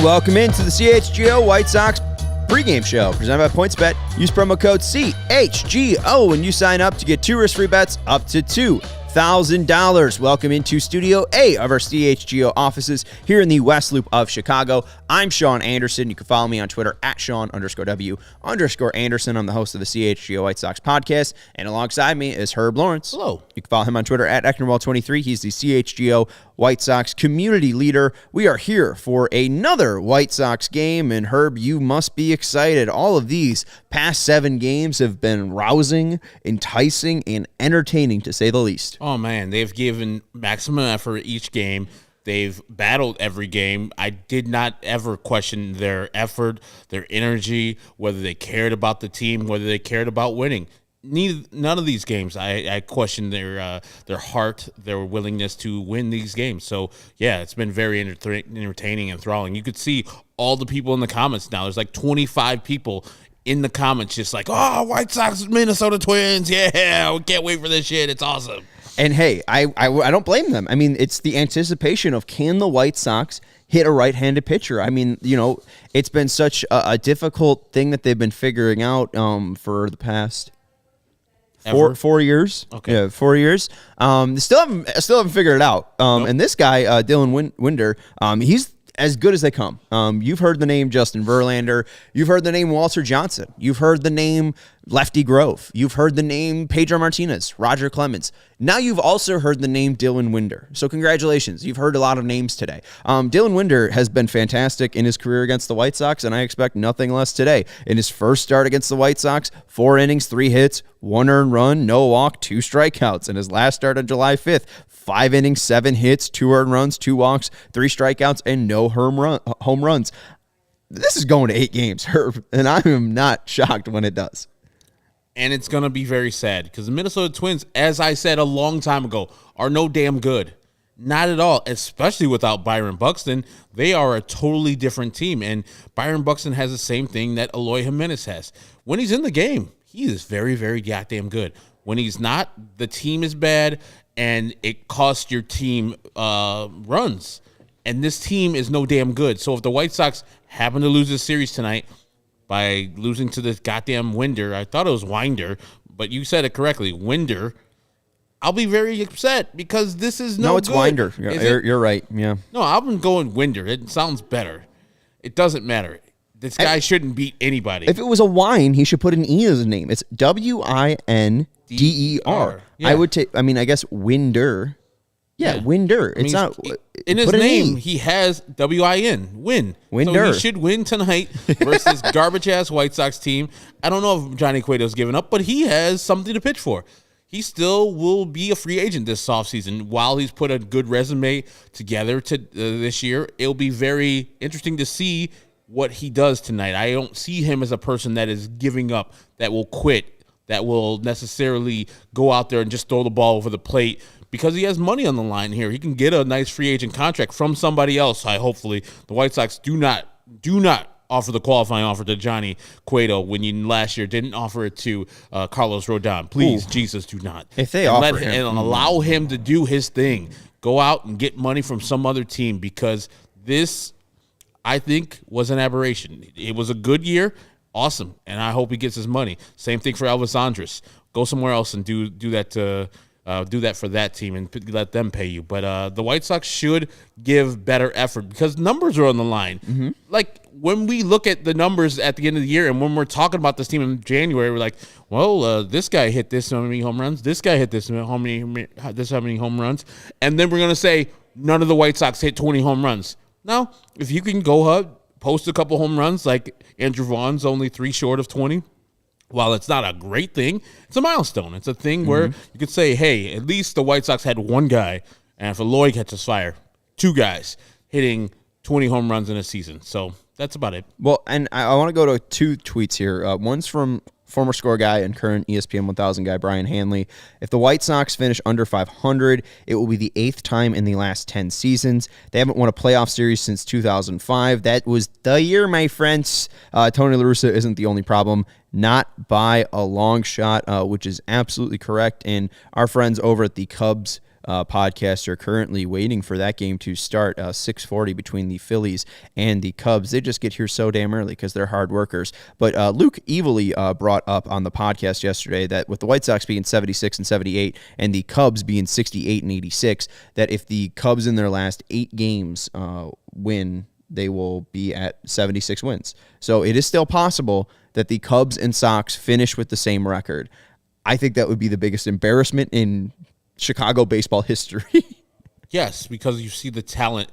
Welcome into the CHGO White Sox pregame show presented by PointsBet. Use promo code CHGO when you sign up to get 2 risk-free bets up to $2,000. Welcome into Studio A of our CHGO offices here in the West Loop of Chicago. I'm Sean Anderson. You can follow me on Twitter at Sean_W_Anderson. I'm the host of the CHGO White Sox podcast, and alongside me is Herb Lawrence. Hello. You can follow him on Twitter at Ecknerwall23. He's the CHGO White Sox community leader. We are here for another White Sox game, and Herb, you must be excited. All of these past 7 games have been rousing, enticing, and entertaining, to say the least. Oh, man, they've given maximum effort each game. They've battled every game. I did not ever question their effort, their energy, whether they cared about the team, whether they cared about winning. None of these games, I questioned their heart, their willingness to win these games. So, yeah, it's been very entertaining and enthralling. You could see all the people in the comments now. There's like 25 people in the comments just like, oh, White Sox, Minnesota Twins, yeah, we can't wait for this shit. It's awesome. And, hey, I don't blame them. I mean, it's the anticipation of can the White Sox hit a right-handed pitcher. I mean, you know, it's been such a difficult thing that they've been figuring out for the past – Four years. Okay. Yeah, 4 years. Still haven't figured it out. Nope. And this guy, Dylan Winder, he's as good as they come. You've heard the name Justin Verlander. You've heard the name Walter Johnson. You've heard the name Lefty Grove. You've heard the name Pedro Martinez, Roger Clemens. Now you've also heard the name Dylan Winder. So congratulations. You've heard a lot of names today. Dylan Winder has been fantastic in his career against the White Sox, and I expect nothing less today. In his first start against the White Sox, 4 innings, 3 hits, 1 earned run, no walk, 2 strikeouts. In his last start on July 5th, 5 innings, 7 hits, 2 earned runs, 2 walks, 3 strikeouts, and no home runs. This is going to 8 games, Herb, and I am not shocked when it does. And it's going to be very sad because the Minnesota Twins, as I said a long time ago, are no damn good. Not at all, especially without Byron Buxton. They are a totally different team, and Byron Buxton has the same thing that Eloy Jimenez has. When he's in the game, he is very, very goddamn good. When he's not, the team is bad, and it costs your team runs. And this team is no damn good. So if the White Sox happen to lose this series tonight by losing to this goddamn Winder, I thought it was Winder, but you said it correctly, Winder, I'll be very upset because this is no it's good. Winder. You're right. Yeah. No, I've been going Winder. It sounds better. It doesn't matter. This guy shouldn't beat anybody. If it was a wine, he should put an E as his name. It's Winder. Yeah. I would take. I mean, I guess Winder. Yeah, Winder. It's not in his name. He has WIN. Win. Winder. So he should win tonight versus garbage ass White Sox team. I don't know if Johnny Cueto's given up, but he has something to pitch for. He still will be a free agent this offseason. While he's put a good resume together to this year, it'll be very interesting to see what he does tonight. I don't see him as a person that is giving up, that will quit, that will necessarily go out there and just throw the ball over the plate because he has money on the line here. He can get a nice free agent contract from somebody else. Hopefully the White Sox do not offer the qualifying offer to Johnny Cueto when you last year didn't offer it to Carlos Rodon. Please, Jesus, do not. If they offer him. And allow him to do his thing. Go out and get money from some other team because this, I think, was an aberration. It was a good year. Awesome. And I hope he gets his money. Same thing for Elvis Andrus. Go somewhere else and do that for that team and let them pay you. But the White Sox should give better effort because numbers are on the line. Mm-hmm. Like when we look at the numbers at the end of the year and when we're talking about this team in January, we're like, well, this guy hit this many home runs. This guy hit this how many home runs. And then we're going to say none of the White Sox hit 20 home runs. Now, if you can go up, post a couple home runs like Andrew Vaughn's only 3 short of 20, while it's not a great thing, it's a milestone. It's a thing where you could say, hey, at least the White Sox had one guy, and if Eloy catches fire, 2 guys hitting 20 home runs in a season. So that's about it. Well, and I want to go to 2 tweets here. One's from former score guy and current ESPN 1000 guy Brian Hanley. If the White Sox finish under 500, it will be the 8th time in the last 10 seasons. They haven't won a playoff series since 2005. That was the year, my friends. Tony La Russa isn't the only problem. Not by a long shot, which is absolutely correct. And our friends over at the Cubs podcaster, currently waiting for that game to start, 6:40 between the Phillies and the Cubs. They just get here so damn early because they're hard workers. But Luke evilly brought up on the podcast yesterday that with the White Sox being 76 and 78 and the Cubs being 68 and 86, that if the Cubs in their last 8 games win, they will be at 76 wins. So it is still possible that the Cubs and Sox finish with the same record. I think that would be the biggest embarrassment in Chicago baseball history. Yes, because you see the talent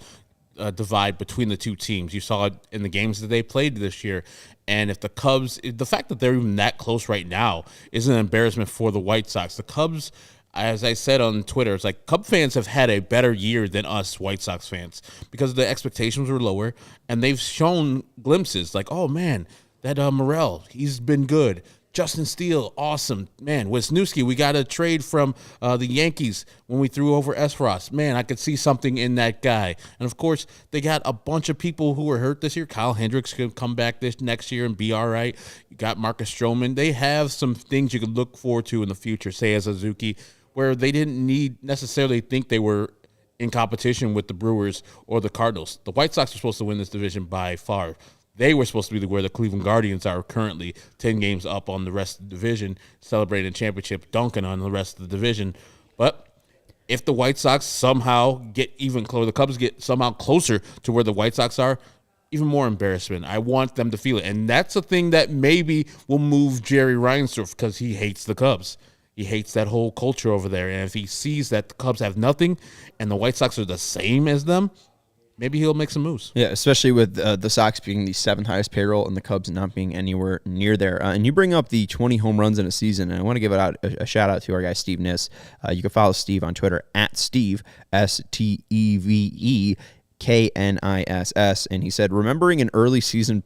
divide between the two teams. You saw it in the games that they played this year. And if the Cubs, the fact that they're even that close right now is an embarrassment for the White Sox. The Cubs, as I said on Twitter, it's like Cub fans have had a better year than us White Sox fans because the expectations were lower, and they've shown glimpses like, oh, man, that Morel, he's been good. Justin Steele, awesome. Man, Wisniewski, we got a trade from the Yankees when we threw over Esperos. Man, I could see something in that guy. And, of course, they got a bunch of people who were hurt this year. Kyle Hendricks could come back this next year and be all right. You got Marcus Stroman. They have some things you could look forward to in the future, say as Suzuki, where they didn't necessarily think they were in competition with the Brewers or the Cardinals. The White Sox are supposed to win this division by far. They were supposed to be where the Cleveland Guardians are currently, 10 games up on the rest of the division, celebrating a championship, dunking on the rest of the division. But if the White Sox somehow get even closer, the Cubs get somehow closer to where the White Sox are, even more embarrassment. I want them to feel it. And that's a thing that maybe will move Jerry Reinsdorf because he hates the Cubs. He hates that whole culture over there. And if he sees that the Cubs have nothing and the White Sox are the same as them, maybe he'll make some moves. Yeah, especially with the Sox being the 7th highest payroll and the Cubs not being anywhere near there. And you bring up the 20 home runs in a season, and I want to give it out a shout out to our guy Steve Niss. You can follow Steve on Twitter at Steve, STEVE. KNISS, and he said, remembering an early preseason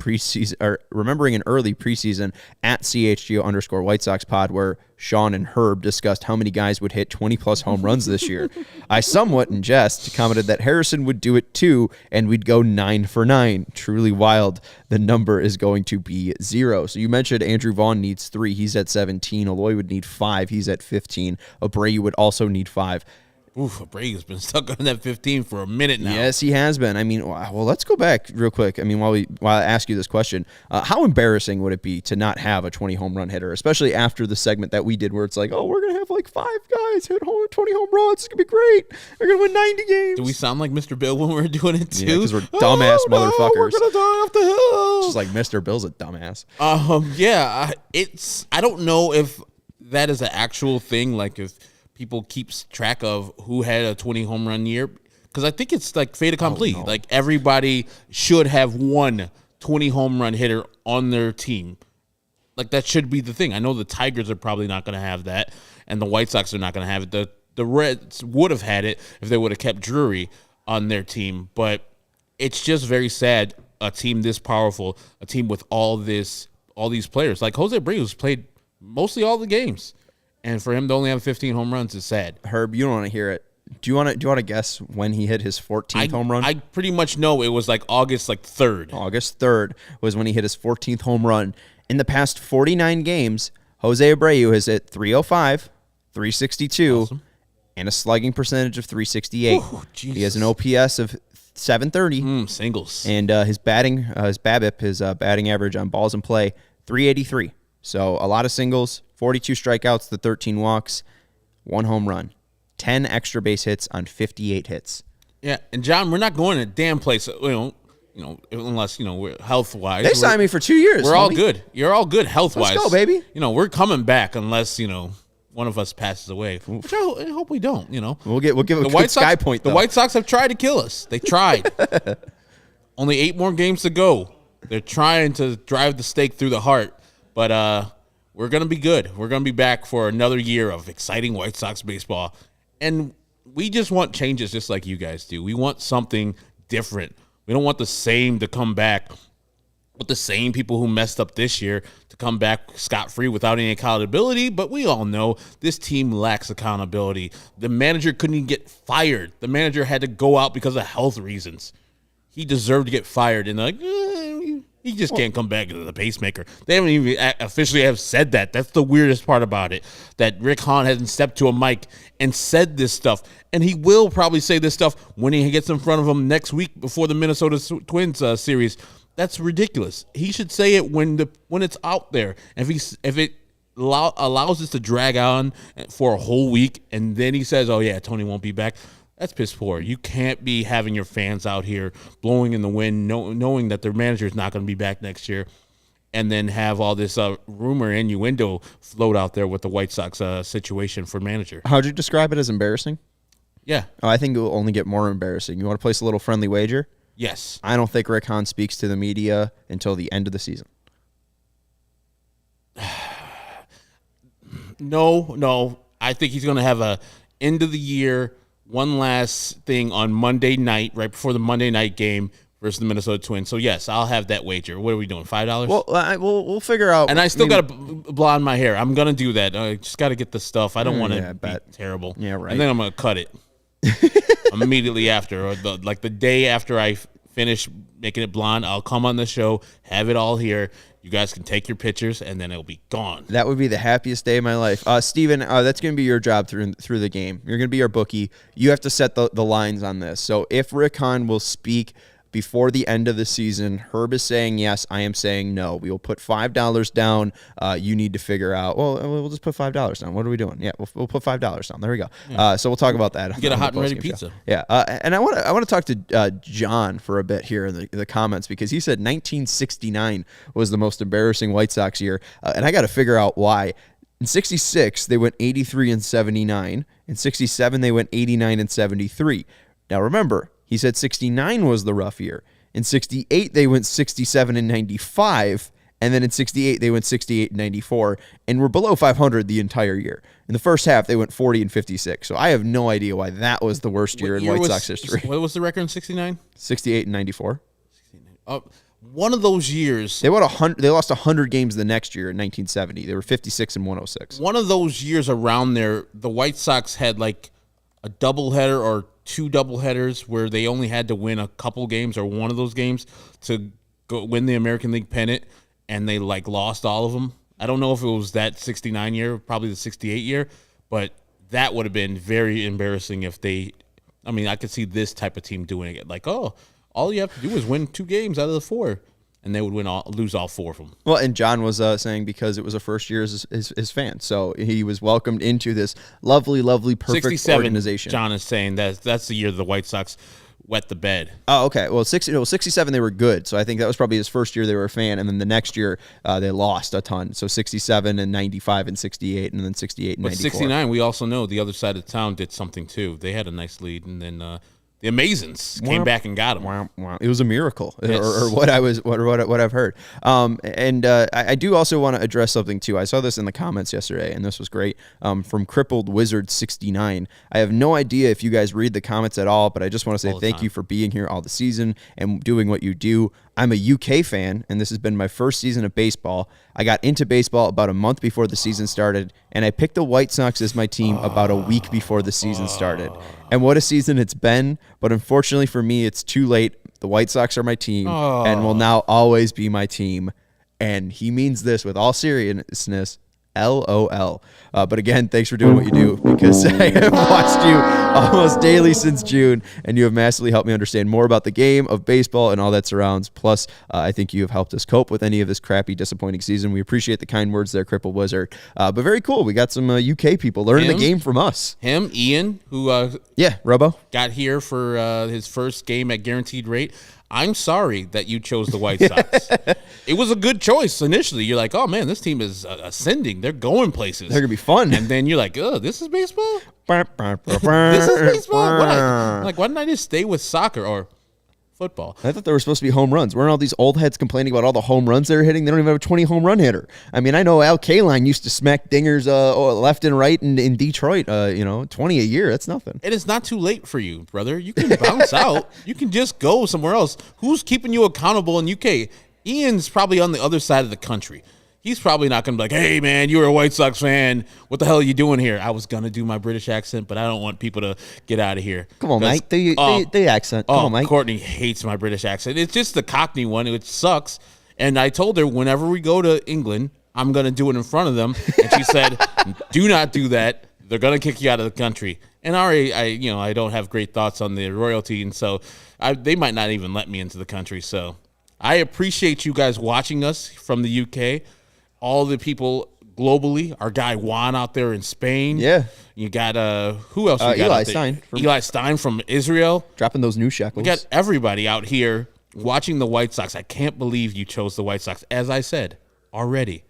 at CHGO _White Sox pod where Sean and Herb discussed how many guys would hit 20 plus home runs this year. I somewhat in jest commented that Harrison would do it too, and we'd go 9 for 9. Truly wild. The number is going to be 0. So you mentioned Andrew Vaughn needs 3. He's at 17. Eloy would need 5. He's at 15. Abreu would also need 5. Oof, Abreu's been stuck on that 15 for a minute now. Yes, he has been. I mean, well, let's go back real quick. I mean, while I ask you this question, how embarrassing would it be to not have a 20 home run hitter, especially after the segment that we did where it's like, oh, we're going to have like 5 guys hit 20 home runs. It's going to be great. They're going to win 90 games. Do we sound like Mr. Bill when we're doing it too? Yeah, because we're dumbass motherfuckers. We're going to die off the hill. Just like Mr. Bill's a dumbass. Yeah, I don't know if that is an actual thing, like if people keeps track of who had a 20 home run year, because I think it's like fait accompli. Oh, no. Like everybody should have one 20 home run hitter on their team. Like that should be the thing. I know the Tigers are probably not going to have that, and the White Sox are not going to have it. The Reds would have had it if they would have kept Drury on their team, but it's just very sad. A team this powerful, a team with all these players, like Jose Abreu's played mostly all the games. And for him to only have 15 home runs is sad. Herb, you don't want to hear it. Do you want to guess when he hit his 14th home run? I pretty much know it was like August 3rd. August 3rd was when he hit his 14th home run. In the past 49 games, Jose Abreu has hit 305, 362, awesome, and a slugging percentage of 368. Ooh, he has an OPS of 730. Singles. And his BABIP, his batting average on balls in play, 383. So a lot of singles, 42 strikeouts, the 13 walks, 1 home run, 10 extra base hits on 58 hits. Yeah, and John, we're not going to a damn place, unless we're health wise. They signed me for 2 years. We're all good. You're all good health wise. Let's go, baby. We're coming back unless one of us passes away. Which I hope we don't. We'll give a good sky point. The White Sox have tried to kill us. They tried. Only 8 more games to go. They're trying to drive the stake through the heart. But we're going to be good. We're going to be back for another year of exciting White Sox baseball. And we just want changes just like you guys do. We want something different. We don't want the same to come back with the same people who messed up this year to come back scot-free without any accountability. But we all know this team lacks accountability. The manager couldn't even get fired. The manager had to go out because of health reasons. He deserved to get fired. And He just can't come back as the pacemaker. They haven't even officially have said that. That's the weirdest part about it, that Rick Hahn hasn't stepped to a mic and said this stuff. And he will probably say this stuff when he gets in front of them next week before the Minnesota Twins series. That's ridiculous. He should say it when it's out there. If it allows us to drag on for a whole week, and then he says, "Oh yeah, Tony won't be back." That's piss poor. You can't be having your fans out here blowing in the wind, knowing that their manager is not going to be back next year, and then have all this rumor innuendo float out there with the White Sox situation for manager. How'd you describe it? As embarrassing? Yeah. Oh, I think it will only get more embarrassing. You want to place a little friendly wager? Yes. I don't think Rick Hahn speaks to the media until the end of the season. No. I think he's going to have a end of the year, one last thing on Monday night, right before the Monday night game versus the Minnesota Twins. So, yes, I'll have that wager. What are we doing, $5? Well, we'll figure out. And I still got to blonde my hair. I'm going to do that. I just got to get the stuff. I don't want to be terrible. Yeah, right. And then I'm going to cut it immediately after, or the day after I finish making it blonde. I'll come on the show, have it all here. You guys can take your pictures, and then it'll be gone. That would be the happiest day of my life. Steven, that's going to be your job through the game. You're going to be our bookie. You have to set the lines on this. So if Rick Hahn will speak before the end of the season, Herb is saying yes, I am saying no. We will put $5 down. You need to figure out, well, we'll just put $5 down. What are we doing? Yeah, we'll put $5 down. There we go. Yeah. So we'll talk about that. Get a hot and ready pizza. Show. Yeah, and I want to talk to John for a bit here in the comments, because he said 1969 was the most embarrassing White Sox year, and I got to figure out why. In 66, they went 83-79. In 67, they went 89-73. Now remember, he said 69 was the rough year. In 68, they went 67-95. And then in 68, they went 68-94. And were below 500 the entire year. In the first half, they went 40-56. So I have no idea why that was the worst year in White Sox history. What was the record in 69? 68-94. One of those years. They lost 100 games the next year in 1970. They were 56-106. One of those years around there, the White Sox had like a doubleheader or two doubleheaders where they only had to win a couple games or one of those games to go win the American League pennant, and they like lost all of them. I don't know if it was that 69 year, probably the 68 year, but that would have been very embarrassing if they, I mean, I could see this type of team doing it. Like, oh, all you have to do is win 2 games out of the 4. And they would lose all 4 of them. Well, and John was saying because it was a first year as his fan, so he was welcomed into this lovely, perfect organization. John is saying that's the year the White Sox wet the bed. Oh, okay. Well, 67 they were good, so I think that was probably his first year they were a fan, and then the next year they lost a ton. So 67 and 95 and 68, and then 68 and 94. But 69, we also know the other side of town did something too. They had a nice lead, and then the Amazons came back and got him. It was a miracle, yes. or what I've heard. I do also want to address something too. I saw this in the comments yesterday, and this was great. From Crippled Wizard 69. I have no idea if you guys read the comments at all, but I just want to say thank you for being here all the season and doing what you do. I'm a UK fan, and this has been my first season of baseball. I got into baseball about a month before the season started, and I picked the White Sox as my team about a week before the season started. And what a season it's been, but unfortunately for me, it's too late. The White Sox are my team and will now always be my team. And he means this with all seriousness. LOL. But again, thanks for doing what you do, because I have watched you almost daily since June, and you have massively helped me understand more about the game of baseball and all that surrounds. Plus, I think you have helped us cope with any of this crappy, disappointing season. We appreciate the kind words there, Crippled Wizard. But very cool. We got some UK people learning the game from us. Ian, who Robo got here for his first game at guaranteed rate. I'm sorry that you chose the White Sox. It was a good choice initially. You're like, oh, man, this team is ascending. They're going places. They're going to be fun. And then you're like, oh, this is baseball? This is baseball? Why didn't I just stay with soccer or football? I thought there were supposed to be home runs. Weren't all these old heads complaining about all the home runs they're hitting? They don't even have a 20 home run hitter. I mean, I know Al Kaline used to smack dingers left and right in Detroit. 20 a year. That's nothing. It is not too late for you, brother. You can bounce out. You can just go somewhere else. Who's keeping you accountable in UK? Ian's probably on the other side of the country. He's probably not going to be like, hey, man, you're a White Sox fan. What the hell are you doing here? I was going to do my British accent, but I don't want people to get out of here. Come on, mate. The accent. Come on, mate. Courtney hates my British accent. It's just the Cockney one, which sucks. And I told her whenever we go to England, I'm going to do it in front of them. And she said, do not do that. They're going to kick you out of the country. And I don't have great thoughts on the royalty, and so they might not even let me into the country. So I appreciate you guys watching us from the UK, all the people globally. Our guy Juan out there in Spain. Yeah. You got who else? You got Eli out there? Stein. Eli Stein from Israel. Dropping those new shekels. We got everybody out here watching the White Sox. I can't believe you chose the White Sox. As I said already,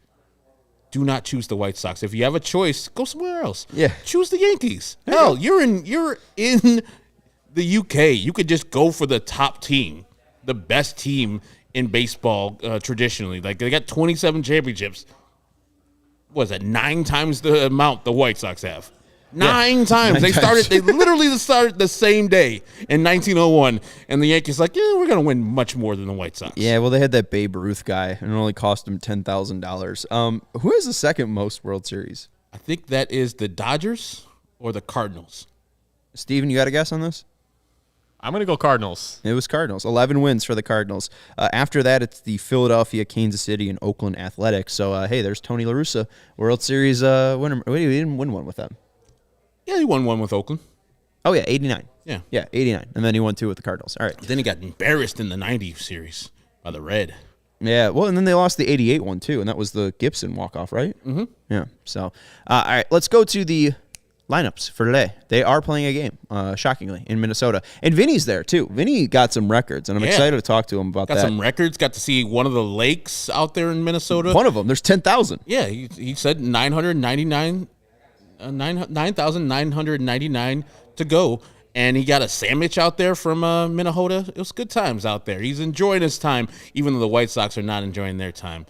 do not choose the White Sox. If you have a choice, go somewhere else. Yeah. Choose the Yankees. Hell, you're in the UK. You could just go for the top team, the best team in baseball traditionally. Like, they got 27 championships. What is that, 9 times the amount the White Sox have? Nine times. They literally started the same day in 1901, and the Yankees like, yeah, we're going to win much more than the White Sox. Yeah, well, they had that Babe Ruth guy, and it only cost him $10,000. Who has the second most World Series? I think that is the Dodgers or the Cardinals. Steven, you got a guess on this? I'm going to go Cardinals. It was Cardinals. 11 wins for the Cardinals. After that, it's the Philadelphia, Kansas City, and Oakland Athletics. So, hey, there's Tony La Russa, World Series winner. Wait, he didn't win one with them. Yeah, he won one with Oakland. Oh, yeah, 89. Yeah. Yeah, 89. And then he won 2 with the Cardinals. All right. Then he got embarrassed in the 90 series by the Red. Yeah, well, and then they lost the 88 one, too, and that was the Gibson walk-off, right? Mm-hmm. Yeah, so, all right, let's go to the lineups for today. They are playing a game, shockingly, in Minnesota. And Vinny's there, too. Vinny got some records, and I'm excited to talk to him about that. Got some records. Got to see one of the lakes out there in Minnesota. One of them. There's 10,000. Yeah, he said 9,999 to go. And he got a sandwich out there from Minnesota. It was good times out there. He's enjoying his time, even though the White Sox are not enjoying their time.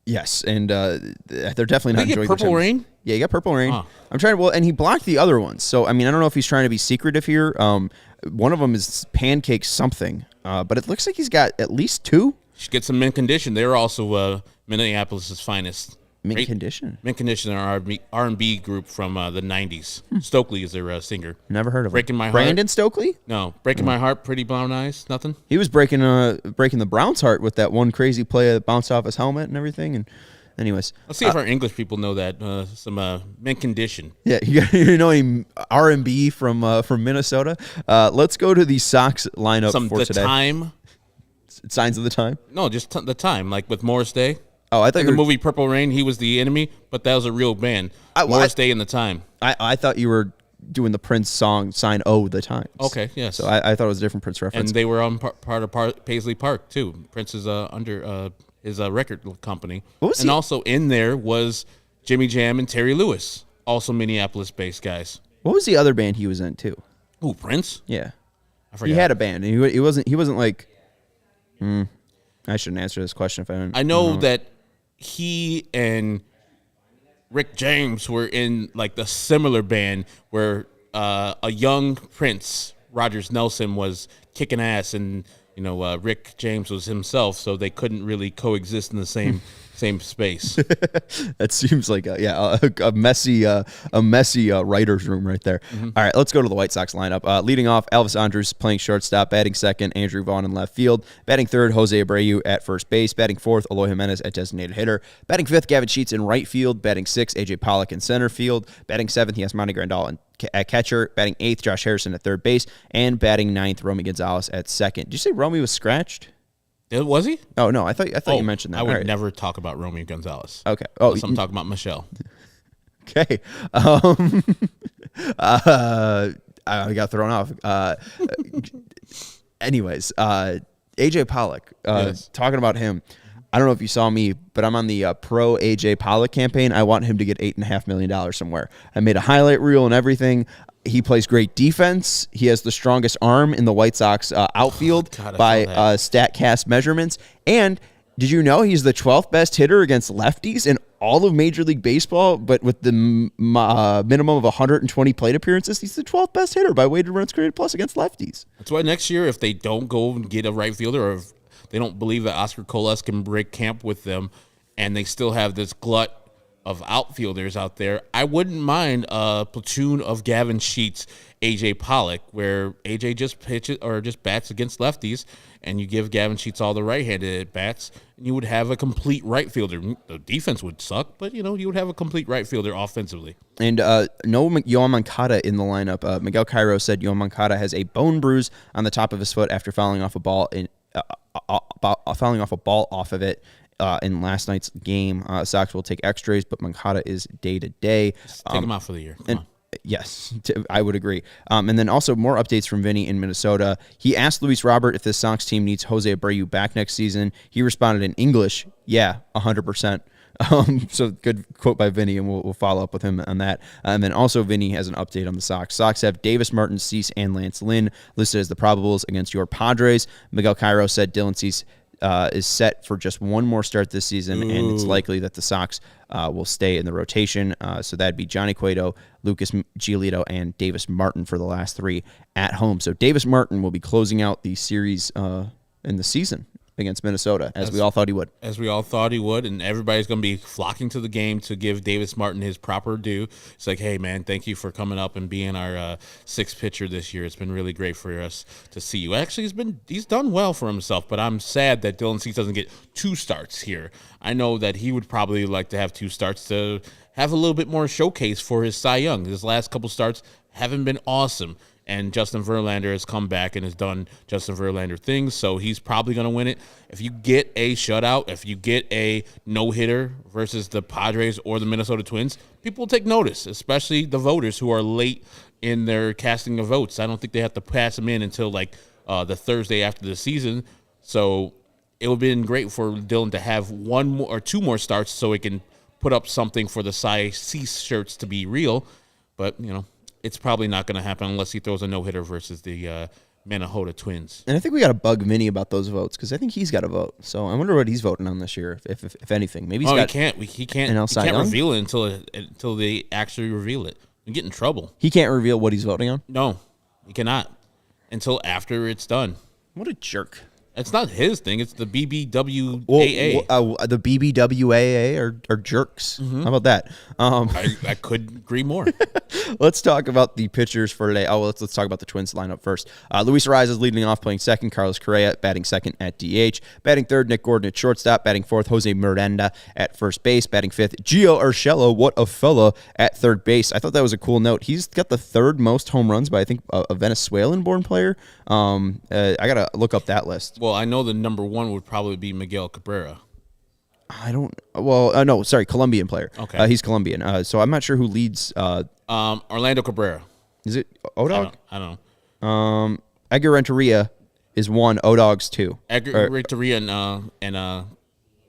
Yes, and they're definitely not enjoying Purple Rain? Yeah, he got Purple Rain. Huh. I'm trying to, and he blocked the other ones. So, I mean, I don't know if he's trying to be secretive here. One of them is Pancake something, but it looks like he's got at least 2. Should get some mint condition. They're also Minneapolis' finest. Mint condition? Mint condition, our R&B group from the 90s. Stokely is their singer. Never heard of Breaking him. My Heart. Brandon Stokely? No, Breaking My Heart, Pretty Brown Eyes, nothing? He was breaking the Browns' heart with that one crazy play that bounced off his helmet and everything. And anyways, Let's see if our English people know that. Some mint condition. yeah, you know any R&B from Minnesota? Let's go to the Sox lineup for today. Time. Signs of the time? No, just the time, like with Morris Day. Oh, I thought In the movie Purple Rain, he was the enemy, but that was a real band. Morris Day and the Time. I thought you were doing the Prince song "Sign O the Times." Okay, yes. So I thought it was a different Prince reference. And they were on part of Paisley Park too. Prince is under his record company. What was and he? also in there was Jimmy Jam and Terry Lewis, also Minneapolis-based guys. What was the other band he was in too? Ooh, Prince? Yeah, I forgot. he had a band. And he wasn't like. I shouldn't answer this question if I didn't. I know that he and Rick James were in like the similar band where a young Prince, Rogers Nelson, was kicking ass, and Rick James was himself, so they couldn't really coexist in the same space. That seems like a messy writer's room right there. Mm-hmm. All right, let's go to the White Sox lineup. Leading off, Elvis Andrus playing shortstop, batting second, Andrew Vaughn in left field, batting third, Jose Abreu at first base, batting fourth, Eloy Jimenez at designated hitter, batting fifth, Gavin Sheets in right field, batting sixth, AJ Pollock in center field, batting seventh, he has Monty Grandal at catcher, batting eighth, Josh Harrison at third base, and batting ninth, Romy Gonzalez at second. Did you say Romy was scratched? Was he? Oh no, I thought you mentioned that. I would All right. never talk about Romeo Gonzalez. Okay. Unless I'm talking about Michelle. Okay. I got thrown off. Anyways, AJ Pollock. Yes. Talking about him. I don't know if you saw me, but I'm on the pro AJ Pollock campaign. I want him to get $8.5 million somewhere. I made a highlight reel and everything. He plays great defense. He has the strongest arm in the White Sox outfield by StatCast measurements. And did you know he's the 12th best hitter against lefties in all of Major League Baseball, but with the minimum of 120 plate appearances? He's the 12th best hitter by weighted runs created plus against lefties. That's why next year, if they don't go and get a right fielder, or if they don't believe that Oscar Colas can break camp with them, and they still have this glut of outfielders out there, I wouldn't mind a platoon of Gavin Sheets, A.J. Pollock, where A.J. just pitches or just bats against lefties, and you give Gavin Sheets all the right-handed bats, and you would have a complete right fielder. The defense would suck, but, you would have a complete right fielder offensively. And no Yoan Moncada in the lineup. Miguel Cairo said Yoan Moncada has a bone bruise on the top of his foot after fouling off a ball off of it in last night's game. Sox will take x-rays, but Moncada is day-to-day. Take him out for the year. Come on. Yes, I would agree. And then also more updates from Vinny in Minnesota. He asked Luis Robert if the Sox team needs Jose Abreu back next season. He responded in English, yeah, 100%. So good quote by Vinny, and we'll follow up with him on that. And then also Vinny has an update on the Sox. Sox have Davis, Martin, Cease, and Lance Lynn listed as the probables against your Padres. Miguel Cairo said Dylan Cease is set for just one more start this season, and it's likely that the Sox will stay in the rotation. So that'd be Johnny Cueto, Lucas Giolito, and Davis Martin for the last three at home. So Davis Martin will be closing out the series in the season against Minnesota, as we all thought he would. As we all thought he would, and everybody's going to be flocking to the game to give Davis Martin his proper due. It's like, hey, man, thank you for coming up and being our sixth pitcher this year. It's been really great for us to see you. Actually, he's done well for himself, but I'm sad that Dylan Cease doesn't get two starts here. I know that he would probably like to have two starts to have a little bit more showcase for his Cy Young. His last couple starts haven't been awesome. And Justin Verlander has come back and has done Justin Verlander things, so he's probably going to win it. If you get a shutout, if you get a no-hitter versus the Padres or the Minnesota Twins, people will take notice, especially the voters who are late in their casting of votes. I don't think they have to pass them in until the Thursday after the season. So it would have been great for Dylan to have one more or two more starts so he can put up something for the Cy Cease shirts to be real. But, it's probably not going to happen unless he throws a no-hitter versus the Minnesota Twins. And I think we got to bug Vinny about those votes, because I think he's got a vote. So I wonder what he's voting on this year, if anything. Maybe he can't. He can't reveal it until they actually reveal it. We get in trouble. He can't reveal what he's voting on? No, he cannot until after it's done. What a jerk. It's not his thing. It's the BBWAA. The BBWAA are jerks. Mm-hmm. How about that? I couldn't agree more. Let's talk about the pitchers for today. Let's talk about the Twins lineup first. Luis Arraez is leading off, playing second. Carlos Correa batting second at DH. Batting third, Nick Gordon at shortstop. Batting fourth, Jose Miranda at first base. Batting fifth, Gio Urshela, what a fella, at third base. I thought that was a cool note. He's got the third most home runs by, I think, a Venezuelan-born player. I got to look up that list. Well, I know the number one would probably be Miguel Cabrera. Colombian player. Okay. He's Colombian. So I'm not sure who leads. Orlando Cabrera. Is it Odog? I don't know. Edgar Renteria is one. Odog's two. Edgar Renteria and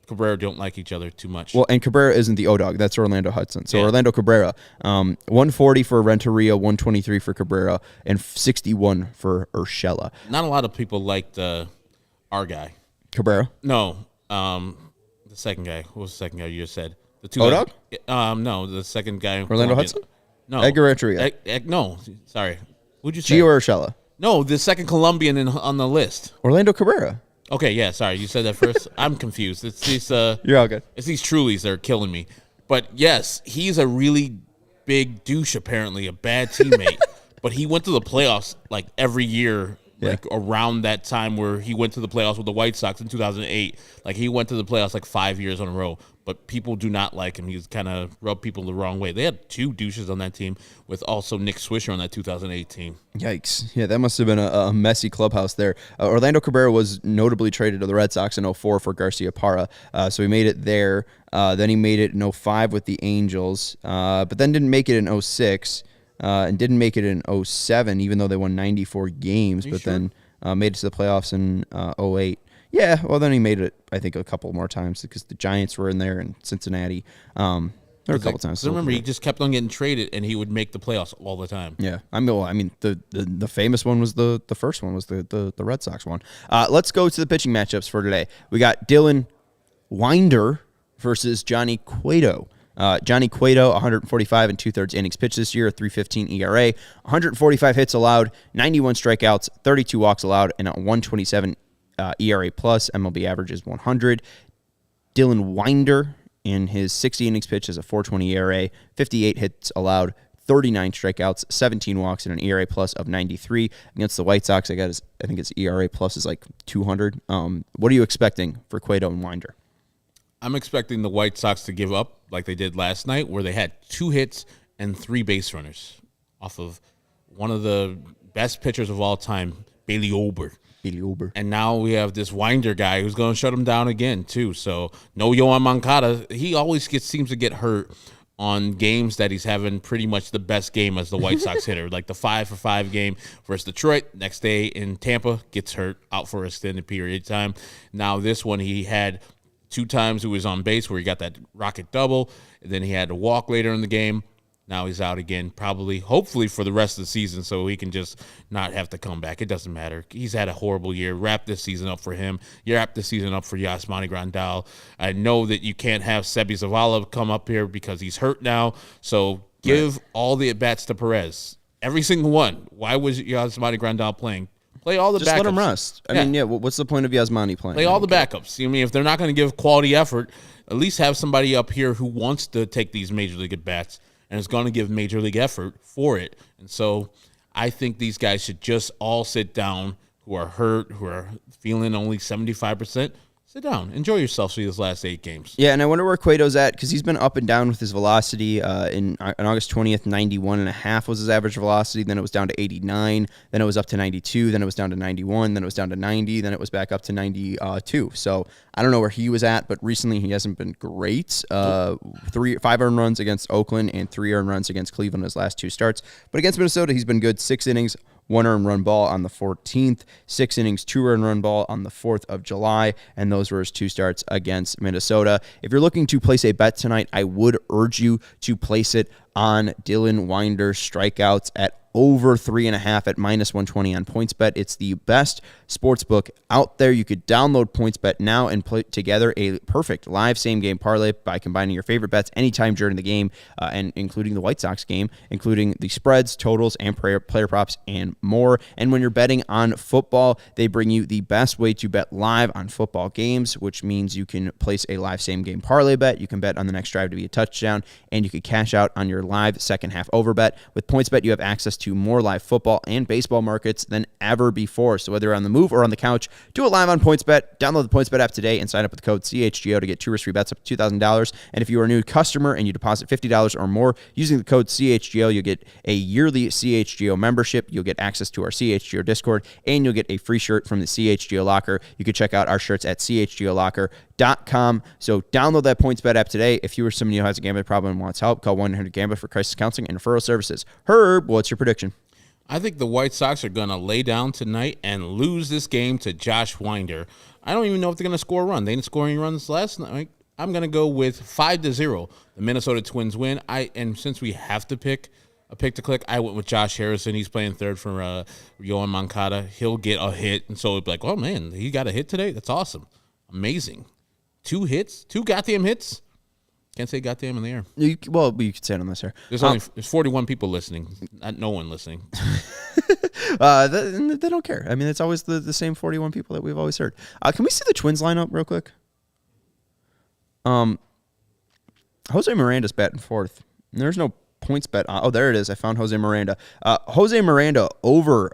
Cabrera don't like each other too much. Well, and Cabrera isn't the Odog. That's Orlando Hudson. So yeah. Orlando Cabrera, 140 for Renteria, 123 for Cabrera, and 61 for Urshela. Not a lot of people liked our guy. Cabrera? No. The second guy. What was the second guy you just said? The two Odog? No, the second guy. Orlando Hudson? No. Edgar Renteria. No, sorry. Who'd you say? Gio Urshela. No, the second Colombian on the list. Orlando Cabrera. Okay, yeah, sorry. You said that first. I'm confused. It's these You're all good. It's these Trulies that are killing me. But yes, he's a really big douche, apparently, a bad teammate. But he went to the playoffs like every year. Yeah. Like around that time where he went to the playoffs with the White Sox in 2008. Like he went to the playoffs like 5 years in a row. But people do not like him. He's kind of rubbed people the wrong way. They had two douches on that team with also Nick Swisher on that 2008 team. Yikes. Yeah, that must have been a messy clubhouse there. Orlando Cabrera was notably traded to the Red Sox in 2004 for Garcia Parra. So he made it there. Then he made it in 2005 with the Angels. But then didn't make it in 2006. And didn't make it in 2007, even though they won 94 games, but sure? Then made it to the playoffs in 2008. Yeah, well, then he made it, I think, a couple more times because the Giants were in there and Cincinnati. There were a couple times. I remember he just kept on getting traded, and he would make the playoffs all the time. Yeah, I mean, the famous one was the first one was the Red Sox one. Let's go to the pitching matchups for today. We got Dylan Winder versus Johnny Cueto. Johnny Cueto, 145 and 2/3 innings pitched this year, a 3.15 ERA, 145 hits allowed, 91 strikeouts, 32 walks allowed, and a 1.27 ERA plus. MLB average is 100. Dylan Winder In his 60 innings pitched as a 4.20 ERA, 58 hits allowed, 39 strikeouts, 17 walks, and an ERA plus of 93. Against the White Sox, I think his ERA plus is like 200. What are you expecting for Cueto and Winder? I'm expecting the White Sox to give up like they did last night, where they had 2 hits and 3 base runners off of one of the best pitchers of all time, Bailey Ober. And now we have this Winder guy who's going to shut him down again, too. So no Yoan Moncada. He always seems to get hurt on games that he's having pretty much the best game as the White Sox hitter, like the 5-for-5 game versus Detroit. Next day in Tampa, gets hurt, out for an extended period of time. Now this one, he had 2 times he was on base where he got that rocket double, and then he had to walk later in the game. Now he's out again, hopefully for the rest of the season, so he can just not have to come back. It doesn't matter. He's had a horrible year. Wrap this season up for him. You wrap this season up for Yasmani Grandal. I know that you can't have Sebi Zavala come up here because he's hurt now, so give all the at-bats to Perez. Every single one. Why was Yasmani Grandal playing? Play all the backups. Just let him rest. I mean, what's the point of Yasmani playing? Play all the backups. I mean, if they're not going to give quality effort, at least have somebody up here who wants to take these major league at-bats and is going to give major league effort for it. And so I think these guys should just all sit down, who are hurt, who are feeling only 75%. Sit down. Enjoy yourself for these last 8 games. Yeah, and I wonder where Cueto's at, because he's been up and down with his velocity. On August 20th, 91.5 was his average velocity. Then it was down to 89. Then it was up to 92. Then it was down to 91. Then it was down to 90. Then it was back up to 92. So I don't know where he was at, but recently he hasn't been great. 5 earned runs against Oakland and 3 earned runs against Cleveland his last 2 starts. But against Minnesota, he's been good. 6 innings, 1 earned run ball on the 14th, 6 innings, 2 earned run ball on the 4th of July, and those were his 2 starts against Minnesota. If you're looking to place a bet tonight, I would urge you to place it on Dylan Winder's strikeouts at over 3.5 at -120 on PointsBet. It's the best sports book out there. You could download PointsBet now and put together a perfect live same-game parlay by combining your favorite bets anytime during the game, and including the White Sox game, including the spreads, totals, and player props, and more. And when you're betting on football, they bring you the best way to bet live on football games, which means you can place a live same-game parlay bet. You can bet on the next drive to be a touchdown, and you can cash out on your live second-half over bet. With PointsBet, you have access to more live football and baseball markets than ever before. So whether you're on the move or on the couch, do it live on PointsBet. Download the PointsBet app today and sign up with the code CHGO to get 2 risk-free bets up to $2,000. And if you are a new customer and you deposit $50 or more using the code CHGO, you'll get a yearly CHGO membership. You'll get access to our CHGO Discord, and you'll get a free shirt from the CHGO Locker. You can check out our shirts at chgolocker.com. So download that PointsBet app today. If you or somebody who has a gambling problem and wants help, call 1-800-GAMBLER for crisis counseling and referral services. Herb, what's your prediction? I think the White Sox are going to lay down tonight and lose this game to Josh Winder. I don't even know if they're going to score a run. They didn't score any runs last night. I'm going to go with 5-0. The Minnesota Twins win. And since we have to pick a pick to click, I went with Josh Harrison. He's playing third for Yoan Moncada. He'll get a hit. And so it'll be like, oh, man, he got a hit today? That's awesome. Amazing. 2 hits? 2 goddamn hits? Can't say goddamn in the air. You could say it on this air. There's 41 people listening. Not no one listening. They don't care. I mean, it's always the same 41 people that we've always heard. Can we see the Twins lineup real quick? Jose Miranda's batting fourth. There's no points bet. Oh, there it is. I found Jose Miranda. Jose Miranda over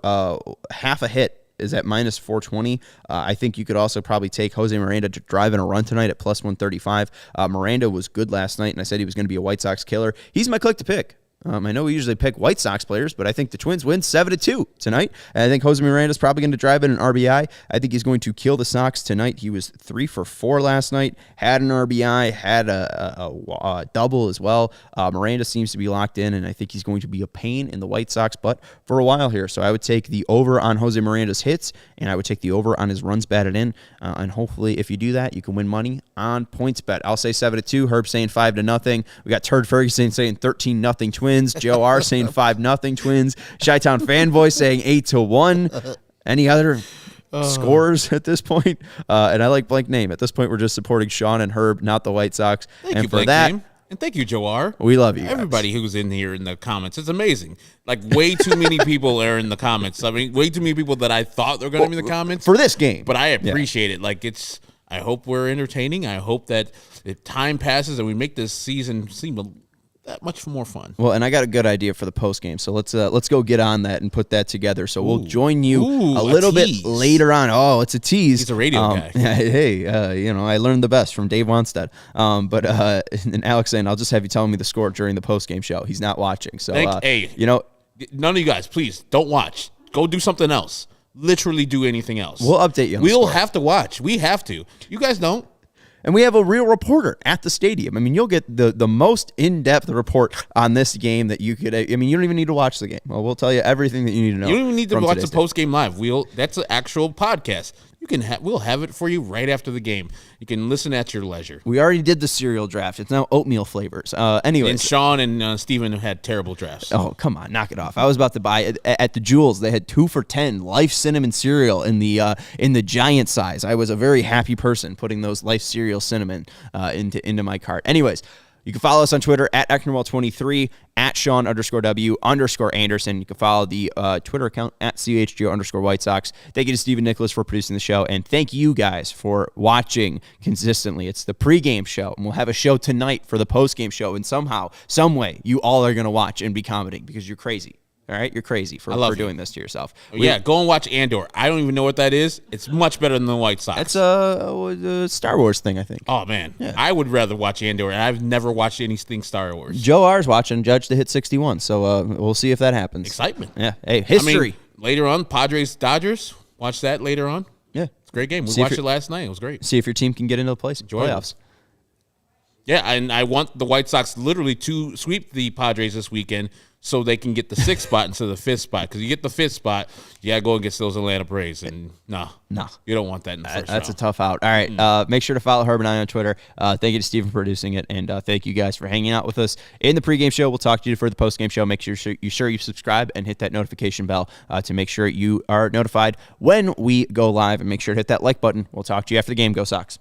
half a hit is at -420. I think you could also probably take Jose Miranda to drive in a run tonight at +135. Miranda was good last night, and I said he was going to be a White Sox killer. He's my click to pick. I know we usually pick White Sox players, but I think the Twins win 7-2 tonight. And I think Jose Miranda is probably going to drive in an RBI. I think he's going to kill the Sox tonight. He was 3 for 4 last night, had an RBI, had a double as well. Miranda seems to be locked in, and I think he's going to be a pain in the White Sox butt for a while here. So I would take the over on Jose Miranda's hits, and I would take the over on his runs batted in. And hopefully, if you do that, you can win money on PointsBet. I'll say 7-2. Herb saying 5-0. We got Turd Ferguson saying 13-0 Twins. Joe R saying 5-0 Twins. Chi-Town Fanboy saying 8-1. Any other scores at this point? And I like blank name. At this point, we're just supporting Sean and Herb, not the White Sox. Thank you, for that. Name. And thank you, Joe R. We love you. Everybody who's in here in the comments. It's amazing. Like, way too many people are in the comments. I mean, way too many people that I thought were going to be in the comments. For this game. But I appreciate it. Like, I hope we're entertaining. I hope that if time passes and we make this season seem that much more fun. Well, and I got a good idea for the post game, so let's go get on that and put that together. So we'll join you a little bit later on. Oh, it's a tease. He's a radio guy. Hey, I learned the best from Dave Wanstead. And Alex saying, I'll just have you telling me the score during the post game show. He's not watching, so none of you guys, please don't watch. Go do something else. Literally do anything else. We'll update you. We'll have to watch. We have to. You guys don't. And we have a real reporter at the stadium. I mean, you'll get the most in-depth report on this game that you could. I mean, you don't even need to watch the game. Well, we'll tell you everything that you need to know. You don't even need to watch the post-game live. That's an actual podcast. We'll have it for you right after the game. You can listen at your leisure. We already did the cereal draft. It's now oatmeal flavors. Anyways. And Sean and Steven had terrible drafts. Oh, come on. Knock it off. I was about to buy at the Jewels. They had 2 for $10 Life cinnamon cereal in the giant size. I was a very happy person putting those Life cereal cinnamon into my cart. Anyways, you can follow us on Twitter at Ecknerwell23, at Sean_W_Anderson. You can follow the Twitter account at CHGO_White Sox. Thank you to Stephen Nicholas for producing the show. And thank you guys for watching consistently. It's the pregame show. And we'll have a show tonight for the postgame show. And somehow, some way, you all are going to watch and be commenting because you're crazy. All right? You're crazy for doing this to yourself. Go and watch Andor. I don't even know what that is. It's much better than the White Sox. It's a Star Wars thing, I think. Oh, man. Yeah. I would rather watch Andor, and I've never watched anything Star Wars. Joe R's watching Judge to hit 61, so we'll see if that happens. Excitement. Yeah. Hey, history. Later on, Padres-Dodgers. Watch that later on. Yeah. It's a great game. We watched it last night. It was great. See if your team can get into the playoffs. Yeah, and I want the White Sox literally to sweep the Padres this weekend so they can get the 6th spot instead of the 5th spot. Because you get the 5th spot, you got to go against those Atlanta Braves. And no, you don't want that in the first round. That's a tough out. All right, make sure to follow Herb and I on Twitter. Thank you to Stephen for producing it, and thank you guys for hanging out with us in the pregame show. We'll talk to you for the postgame show. Make sure you subscribe and hit that notification bell to make sure you are notified when we go live, and make sure to hit that like button. We'll talk to you after the game. Go Sox.